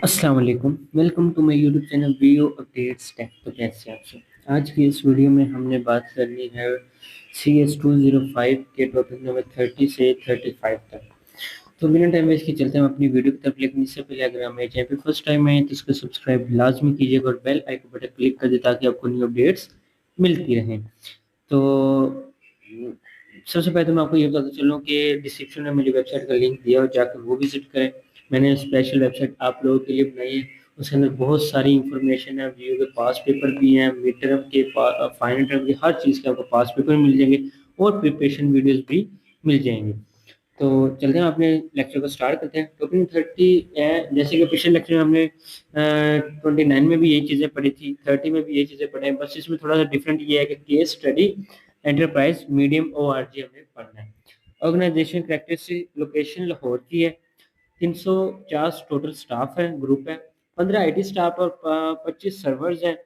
अस्सलाम वालेकुम, welcome to my YouTube channel VO updates tech. तो कैसे हैं आप सब। आज की इस वीडियो में हमने बात करनी है CS205 के टॉपिक नंबर 30 से 35 तक। तो बिना टाइम वेस्ट के चलते हैं हम अपनी वीडियो की तरफ। लेकिन इससे पहले अगर हमारे चैनल पे फर्स्ट टाइम आए तो इसको सब्सक्राइब लाजमी कीजिएगा और बेल आइकन बटन क्लिक कर दे ताकि आपको न्यू अपडेट्स मिलती रहें। तो सबसे पहले तो मैं आपको ये बताता चलूँ कि डिस्क्रिप्शन में मेरी वेबसाइट का लिंक दिया हो, जाकर वो विजिट करें। मैंने स्पेशल वेबसाइट आप लोगों के लिए बनाई है, उसके अंदर बहुत सारी इंफॉर्मेशन है। वीडियो के पास पेपर भी हैं, मिड टर्म के फाइनल टर्म के हर चीज़ के आपको पास पेपर मिल जाएंगे और प्रिपरेशन वीडियोस भी मिल जाएंगे। तो चलते हैं अपने लेक्चर को स्टार्ट करते हैं। टॉपिक 30 है, जैसे कि पिछले लेक्चर में हमने 29 में भी यही चीज़ें पढ़ी थी, 30 में भी यही चीज़ें पढ़े हैं। बस इसमें थोड़ा सा डिफरेंट ये है कि case study enterprise medium ORG हमें पढ़ना है। ऑर्गेनाइजेशन करेक्टरिस्टिक, लोकेशन लाहौर की है, 350 टोटल स्टाफ है, ग्रुप है, 15 IT स्टाफ और 25 सर्वर्स हैं,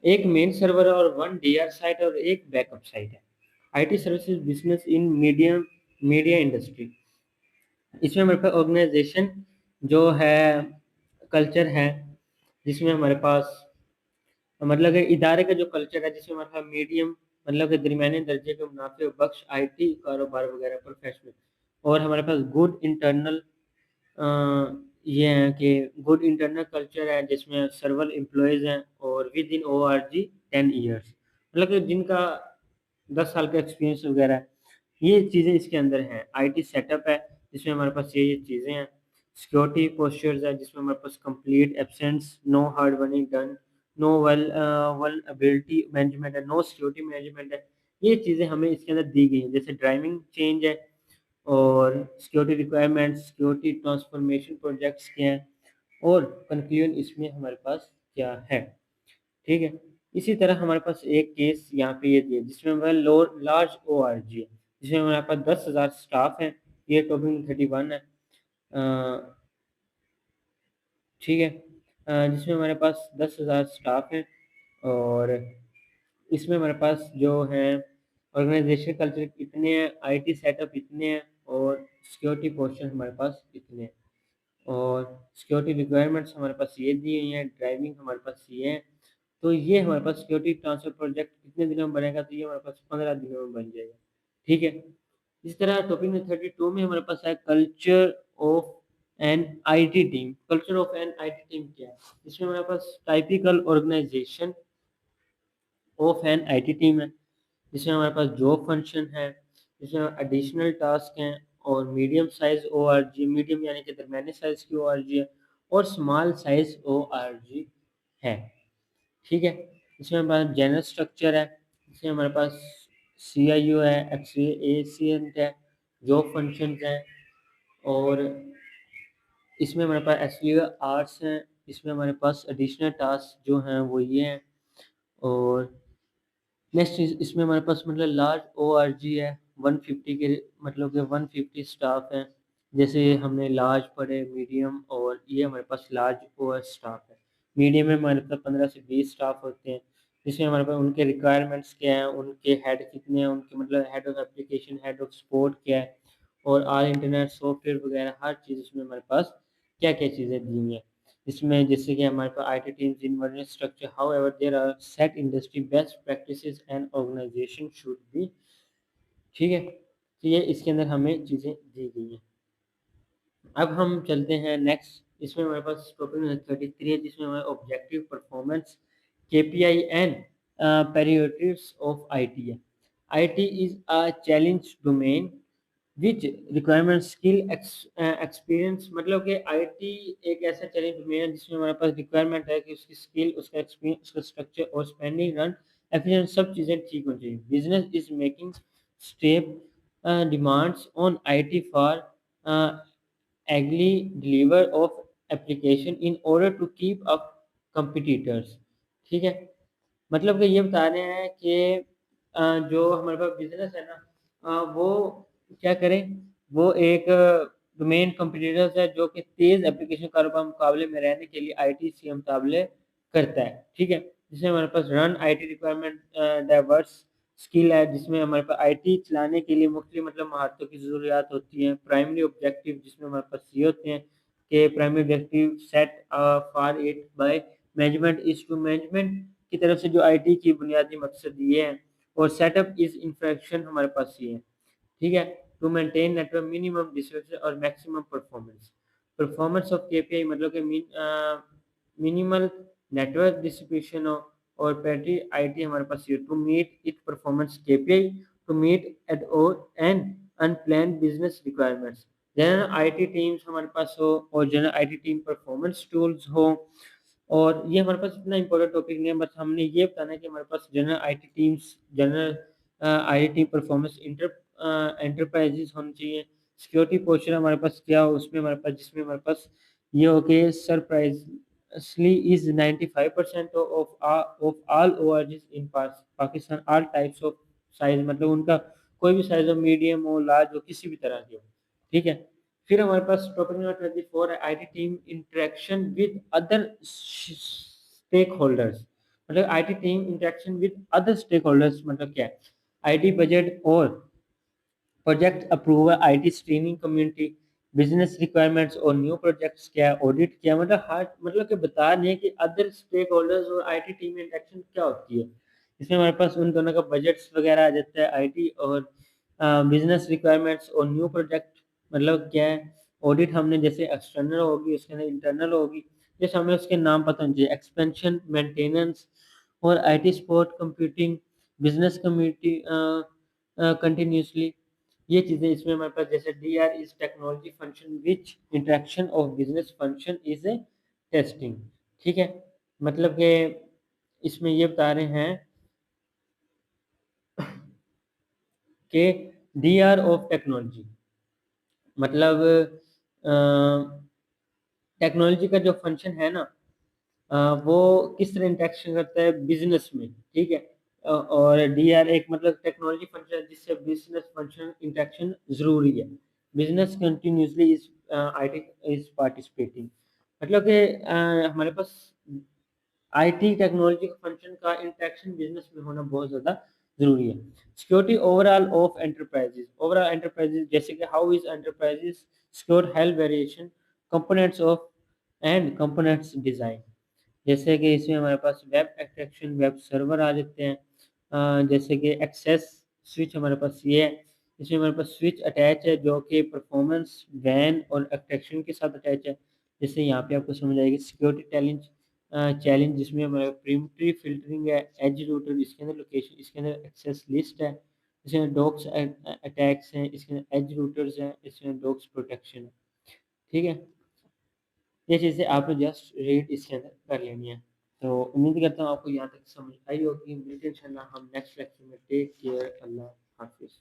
एक मेन सर्वर और 1 DR साइट और एक बैकअप साइट है। IT services business in media industry. इसमें हमारे पास ऑर्गेनाइजेशन जो है, कल्चर है, जिसमें हमारे पास मतलब कि इदारे का जो कल्चर है, जिसमें हमारे पास मीडियम मतलब कि दरमियाने दर्जे के मुनाफे बख्श IT कारोबार वगैरह प्रोफेशनल, और हमारे पास गुड इंटरनल ये है कि गुड इंटरनल कल्चर है जिसमें सर्वल एम्प्लॉयज़ हैं और विद इन ORG 10 ईयर्स, मतलब कि जिनका 10 साल का एक्सपीरियंस वगैरह है। ये चीज़ें इसके अंदर हैं। IT सेटअप है जिसमें हमारे पास ये चीज़ें हैं। सिक्योरिटी पोस्चर्स है जिसमें हमारे पास complete absence, no hard working done, no vulnerability management है, नो सिक्योरिटी मैनेजमेंट है। ये चीज़ें हमें इसके अंदर दी गई हैं। जैसे ड्राइविंग चेंज है और security requirements, security transformation projects क्या हैं और कंक्लूजन इसमें हमारे पास क्या है। ठीक है। इसी तरह हमारे पास एक केस यहाँ पे ये दिया जिसमें हमारा लार्ज ORG है, जिसमें हमारे पास 10,000 स्टाफ हैं। ये टॉपिक 31 है। ठीक है। जिसमें हमारे पास 10,000 स्टाफ हैं और इसमें हमारे पास जो है ऑर्गेनाइजेशन कल्चर कितने हैं, IT सेटअप इतने हैं और सिक्योरिटी पोस्चर हमारे पास इतने हैं और सिक्योरिटी रिक्वायरमेंट्स हमारे पास ये दी हुई हैं, ड्राइविंग हमारे पास ये है। तो ये हमारे पास सिक्योरिटी ट्रांसफर प्रोजेक्ट कितने दिनों में बनेगा, तो ये हमारे पास 15 दिनों में बन जाएगा। ठीक है। इस तरह टॉपिक में 32 में हमारे पास है culture of an IT team. Culture of an IT team क्या है, इसमें हमारे पास typical organization of an IT team है, जिसमें हमारे पास जॉब फंक्शन है, जिसमें एडिशनल टास्क हैं और मीडियम साइज ORG, मीडियम यानी कि दरमियाने साइज की ORG है और स्मॉल साइज ORG है। ठीक है। इसमें हमारे पास जनरल स्ट्रक्चर है, इसमें हमारे पास CIO है, एक्सएसिएंट है, जॉब फंक्शंस हैं और इसमें हमारे पास SEO आर्ट्स हैं। इसमें हमारे पास एडिशनल टास्क जो हैं वो ये हैं और नेक्स्ट इसमें हमारे पास मतलब लार्ज ORG है, 150 के मतलब कि 150 स्टाफ हैं। जैसे हमने लार्ज पढ़े, मीडियम और ये हमारे पास लार्ज OR स्टाफ है। मीडियम में हमारे पास 15 से 20 स्टाफ होते हैं, जिसमें हमारे पास उनके रिक्वायरमेंट्स क्या हैं, उनके हेड कितने हैं, उनके मतलब head of application, head of support क्या है और ऑल इंटरनेट सॉफ्टवेयर वगैरह हर चीज़ इसमें हमारे पास क्या क्या चीज़ें दी हुई हैं। इसमें जैसे कि हमारे पास IT teams in one structure, however there are set industry best practices and organization should be। ठीक है। तो ये इसके अंदर हमें चीज़ें दी गई हैं। अब हम चलते हैं नेक्स्ट। इसमें हमारे पास टॉपिक 33 है जिसमें हमारे objective performance, KPI and priorities of IT है। IT is a challenge domain which requirement skill experience, मतलब कि IT एक ऐसा चैलेंज में है जिसमें हमारे पास रिक्वायरमेंट है कि उसकी स्किल, उसका एक्सपीरियंस, उसका स्ट्रक्चर और स्पेंडिंग रन एफिशिएंट सब चीज़ें ठीक होनी चाहिए। Business is making step demands on IT for agile deliver of application in order to keep up competitors. ठीक है। मतलब कि ये बता रहे हैं कि जो हमारे पास बिजनेस है ना, वो क्या करें, वो एक डोमेन कंपटीटर्स है जो कि तेज एप्लीकेशन कारोबार मुकाबले में रहने के लिए IT से मुकाबले करता है। ठीक है। जिसमें हमारे पास run IT requirement diverse skill है, जिसमें हमारे पास IT चलाने के लिए मुख्तलिफ मतलब महारतों की ज़रूरियात होती हैं। प्राइमरी ऑब्जेक्टिव जिसमें हमारे पास ये होते हैं کہ primary objective set for it by management is to management کی طرف سے جو آئی ٹی کی بنیادی مقصد یہ ہے، اور سیٹ اپ از انفیکشن ہمارے پاس یہ ہے، ٹھیک ہے، to maintain network minimum resources اور maximum performance of K P آئی مطلب کہ منیمل نیٹورک ڈسٹریبیوشن اور پیٹری آئی ٹی ہمارے پاس یہ to meet it performance K P I to meet it and unplanned business requirements, general I T teams ہمارے پاس ہو اور general I T team performance tools ہو، اور یہ ہمارے پاس اتنا امپورٹنٹ ٹاپک نہیں ہے، بس ہم نے یہ بتانا ہے کہ ہمارے پاس general I T teams, general I T performance enterprises ہونا چاہیے، سیکورٹی پوسچر ہمارے پاس کیا ہو اس میں ہمارے پاس، جس میں ہمارے پاس یہ ہو کہ سرپرائزلی از 95% of all ORGs in Pakistan all types of size، مطلب ان کا کوئی بھی سائز ہو، میڈیم ہو، لارج ہو، کسی بھی طرح کی ہو، ٹھیک ہے۔ پھر ہمارے پاس ٹاپک نمبر 24 ہے I T team interaction with other stakeholders, مطلب I T team interaction with other stakeholders مطلب کیا ہے، آئی ٹی بجٹ اور project approval, I T screening community, business requirements اور نیو پروجیکٹس کیا ہے، audit کیا، مطلب ہر مطلب کہ بتا دیں کہ ادر اسٹیک ہولڈرز اور آئی ٹی ٹیم انٹریکشن کیا ہوتی ہے، اس میں ہمارے پاس ان دونوں کا بجٹس وغیرہ آ جاتا ہے، آئی ٹی اور بزنس ریکوائرمنٹس اور نیو پروجیکٹ مطلب کیا ہے، آڈٹ ہم نے جیسے ایکسٹرنل ہوگی، اس کے اندر انٹرنل ہوگی، جیسے ہمیں اس کے نام پتہ ہونا چاہیے، ایکسپینشن، مینٹیننس اور I T support, computing, business community continuously, یہ چیزیں اس میں ہمارے پاس، جیسے D R is technology function which interaction of business function is a testing, ٹھیک ہے، مطلب کہ اس میں یہ بتا رہے ہیں کہ ڈی آر آف ٹیکنالوجی مطلب ٹیکنالوجی کا جو فنکشن ہے نا وہ کس طرح انٹریکشن کرتا ہے بزنس میں، ٹھیک ہے، اور ڈی آر ایک مطلب ٹیکنالوجی فنکشن جس سے بزنس فنکشن انٹریکشن ضروری ہے، business continuously I T is participating, مطلب کہ ہمارے پاس آئی ٹی ٹیکنالوجی فنکشن کا انٹریکشن بزنس میں ہونا بہت زیادہ ضروری ہے۔ Security over all of enterprises, over all enterprises جیسے کہ how is enterprises secure health variation components of and components design, جیسے کہ اس میں ہمارے پاس ویب ایٹریکشن، ویب سرور آ جاتے ہیں، جیسے کہ ایکسیس سوئچ ہمارے پاس یہ ہے، اس میں ہمارے پاس سوئچ اٹیچ ہے جو کہ پرفارمنس وین اور ایٹریکشن کے ساتھ اٹیچ ہے، جیسے یہاں پہ آپ کو سمجھ آئے گی سیکورٹی چیلنج جس میں ہمارا پریمٹری فلٹرنگ ہے، ایج روٹر، اس کے اندر لوکیشن، اس کے اندر ایکسیس لسٹ ہے، اس کے اندر ڈوکس اٹیکس ہیں، اس کے اندر ایج روٹرز ہیں، اس کے اندر ڈوکس پروٹیکشن ہے، ٹھیک ہے، یہ چیزیں آپ نے جسٹ ریڈ اس کے اندر کر لینی ہے۔ تو امید کرتا ہوں آپ کو یہاں تک سمجھ آئی ہوگی، ملتے ہیں انشاءاللہ ہم نیکسٹ لیکچر میں، ٹیک کیئر، اللہ حافظ۔